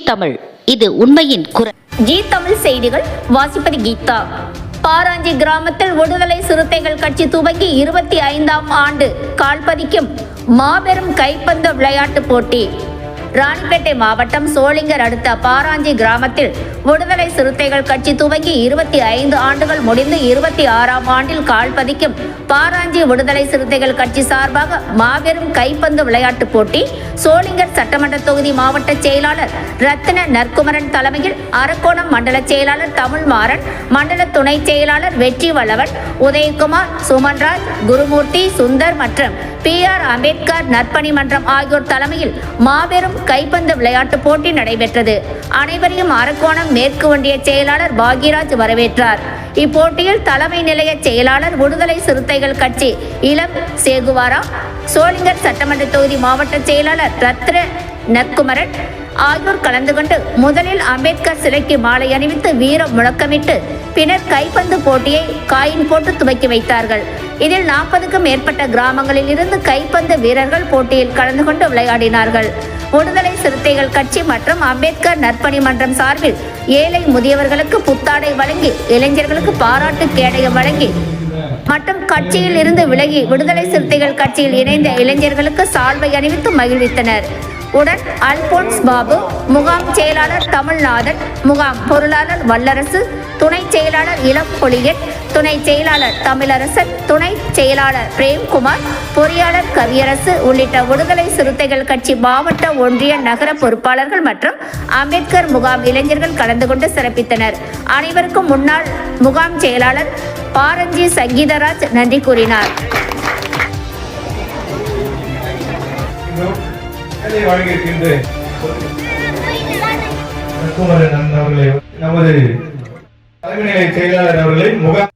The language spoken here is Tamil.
தமிழ், இது உண்மையின் குரல். ஜி தமிழ் செய்திகள் வாசிப்பது கீதா. பாராஞ்சி கிராமத்தில் விடுதலை சிறுத்தைகள் கட்சி துவங்கி 25ஆம் ஆண்டு கால்பதிக்கும் மாபெரும் கைப்பந்து விளையாட்டு போட்டி. ராணிப்பேட்டை மாவட்டம் சோளிங்கர் அடுத்த பாராஞ்சி கிராமத்தில் விடுதலை சிறுத்தைகள் கட்சி துவங்கி 25 ஆண்டுகள் முடிந்து 26ஆம் ஆண்டில் கால்பதிக்கும் பாராஞ்சி விடுதலை சிறுத்தைகள் கட்சி சார்பாக மாபெரும் கைப்பந்து விளையாட்டு போட்டி சோளிங்கர் சட்டமன்ற தொகுதி மாவட்ட செயலாளர் ரத்தின நற்குமரன் தலைமையில் அரக்கோணம் மண்டல செயலாளர் தமிழ்மாறன், மண்டல துணை செயலாளர் வெற்றி வல்லவன், உதயகுமார், சுமன்ராஜ், குருமூர்த்தி, சுந்தர் மற்றும் PR அம்பேத்கர் நற்பணி மன்றம் ஆகியோர் தலைமையில் மாபெரும் கைப்பந்து விளையாட்டு போட்டி நடைபெற்றது. அனைவரையும் அரக்கோணம் மேற்கு ஒன்றிய செயலாளர் பாக்யராஜ் வரவேற்றார். இப்போட்டியில் தலைமை நிலைய செயலாளர் விடுதலை சிறுத்தைகள் கட்சி இளம் சேகுவாரா, சோளிங்கர் சட்டமன்ற தொகுதி மாவட்ட செயலாளர் ரத்ன நற்குமரன் ஆகியோர் கலந்து கொண்டு முதலில் அம்பேத்கர் சிலைக்கு மாலை அணிவித்து வீர முழக்கமிட்டு பின்னர் கைப்பந்து போட்டியை காயின் போட்டு துவக்கி வைத்தார்கள். இதில் 40க்கும் மேற்பட்ட கிராமங்களில் இருந்து கைப்பந்து வீரர்கள் போட்டியில் கலந்து கொண்டு விளையாடினார்கள். விடுதலை சிறுத்தைகள் கட்சி மற்றும் அம்பேத்கர் நற்பணி மன்றம் சார்பில் ஏழை முதியவர்களுக்கு புத்தாடை வழங்கி, இளைஞர்களுக்கு பாராட்டு கேடயம் வழங்கி மற்றும் கட்சியில் இருந்து விலகி விடுதலை சிறுத்தைகள் கட்சியில் இணைந்த இளைஞர்களுக்கு சால்வை அணிவித்து மகிழ்வித்தனர். உடன் அல்போன்ஸ் பாபு, முகாம் செயலாளர் தமிழ்நாதன், முகாம் பொருளாளர் வல்லரசு, துணை செயலாளர் இளம் பொலியன், துணை செயலாளர் தமிழரசன், துணை செயலாளர் பிரேம்குமார், பொறியாளர் கவியரசு உள்ளிட்ட விடுதலை சிறுத்தைகள் கட்சி மாவட்ட, ஒன்றிய, நகர பொறுப்பாளர்கள் மற்றும் அம்பேத்கர் முகாம் இளைஞர்கள் கலந்து கொண்டு சிறப்பித்தனர். அனைவருக்கும் முன்னாள் முகாம் செயலாளர் பாரஞ்சி சங்கீதராஜ் நன்றி கூறினார். வழங்கியிருக்கின்ற நமது தலைமை நிலைய செயலாளர் அவர்களை முகாம்